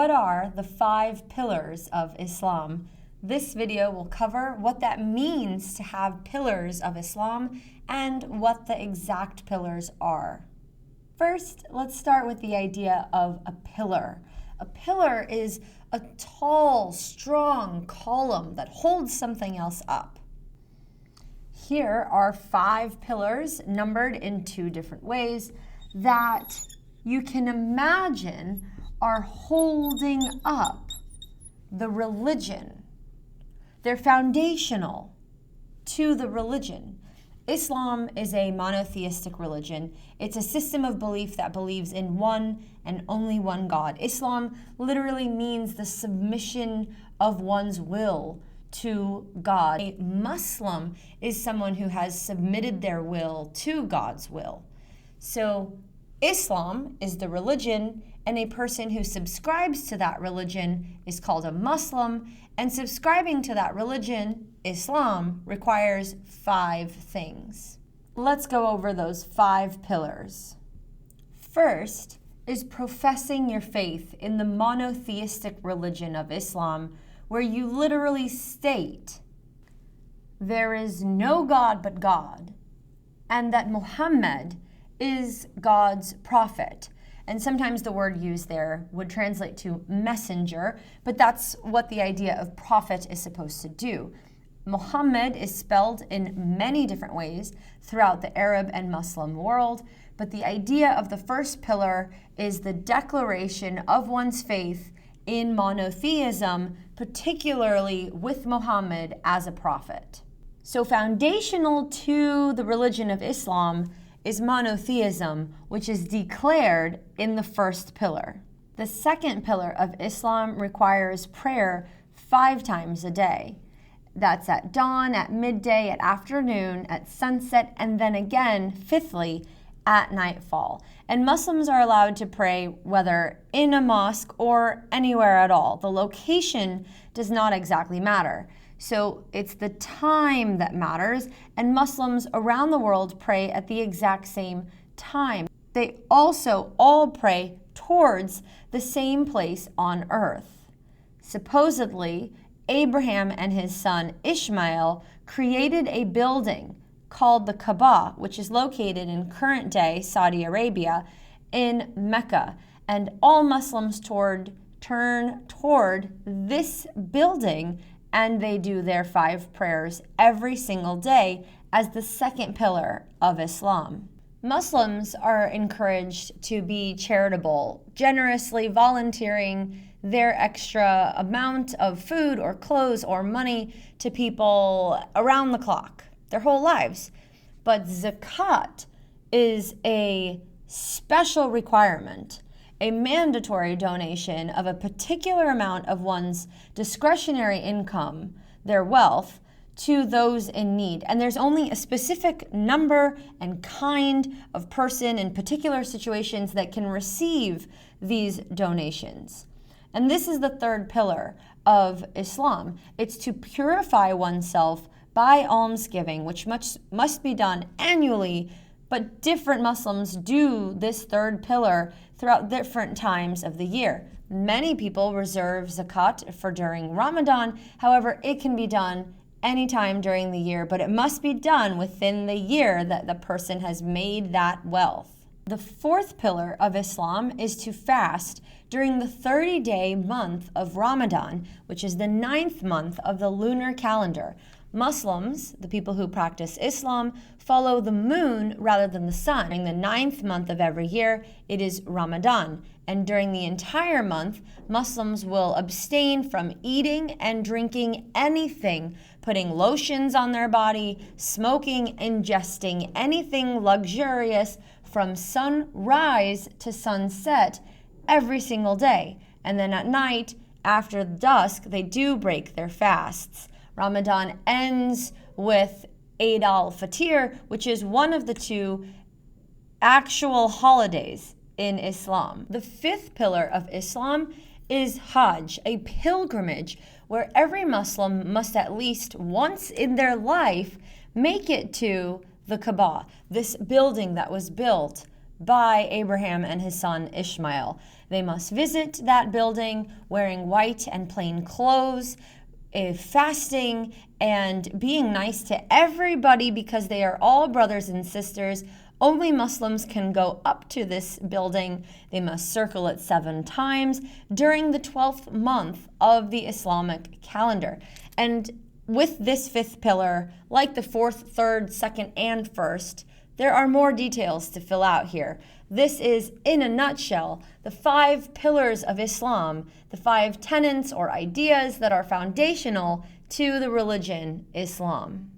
What are the 5 pillars of Islam? This video will cover what that means to have pillars of Islam and what the exact pillars are. First, let's start with the idea of a pillar. A pillar is a tall, strong column that holds something else up. Here are 5 pillars numbered in 2 different ways that you can imagine are holding up the religion. They're foundational to the religion. Islam is a monotheistic religion. It's a system of belief that believes in one and only one God. Islam literally means the submission of one's will to God. A Muslim is someone who has submitted their will to God's will. So Islam is the religion, and a person who subscribes to that religion is called a Muslim, and subscribing to that religion, Islam, requires 5 things. Let's go over those 5 pillars. First is professing your faith in the monotheistic religion of Islam, where you literally state, there is no God but God, and that Muhammad is God's prophet. And sometimes the word used there would translate to messenger, but that's what the idea of prophet is supposed to do. Muhammad is spelled in many different ways throughout the Arab and Muslim world, but the idea of the first pillar is the declaration of one's faith in monotheism, particularly with Muhammad as a prophet. So foundational to the religion of Islam is monotheism, which is declared in the first pillar. The second pillar of Islam requires prayer 5 times a day. That's at dawn, at midday, at afternoon, at sunset, and then again, fifthly, at nightfall. And Muslims are allowed to pray whether in a mosque or anywhere at all. The location does not exactly matter. So it's the time that matters, and Muslims around the world pray at the exact same time. They also all pray towards the same place on earth. Supposedly, Abraham and his son Ishmael created a building called the Kaaba, which is located in current-day Saudi Arabia in Mecca, and all Muslims turn toward this building, and they do their 5 prayers every single day as the second pillar of Islam. Muslims are encouraged to be charitable, generously volunteering their extra amount of food or clothes or money to people around the clock, their whole lives. But zakat is a special requirement, a mandatory donation of a particular amount of one's discretionary income, their wealth, to those in need. And there's only a specific number and kind of person in particular situations that can receive these donations. And this is the third pillar of Islam. It's to purify oneself by almsgiving, which must be done annually, but different Muslims do this third pillar throughout different times of the year. Many people reserve zakat for during Ramadan. However, it can be done anytime during the year, but it must be done within the year that the person has made that wealth. The fourth pillar of Islam is to fast during the 30-day month of Ramadan, which is the 9th month of the lunar calendar. Muslims, the people who practice Islam, follow the moon rather than the sun. During the 9th month of every year, it is Ramadan. And during the entire month, Muslims will abstain from eating and drinking anything, putting lotions on their body, smoking, ingesting anything luxurious from sunrise to sunset every single day. And then at night, after dusk, they do break their fasts. Ramadan ends with Eid al-Fitr, which is one of the 2 actual holidays in Islam. The 5th pillar of Islam is Hajj, a pilgrimage where every Muslim must at least once in their life make it to the Kaaba, this building that was built by Abraham and his son Ishmael. They must visit that building wearing white and plain clothes, fasting, and being nice to everybody because they are all brothers and sisters. Only Muslims can go up to this building. They must circle it 7 times during the 12th month of the Islamic calendar. And with this 5th pillar, like the 4th, 3rd, 2nd, and 1st, there are more details to fill out here. This is, in a nutshell, the 5 pillars of Islam, the 5 tenets or ideas that are foundational to the religion Islam.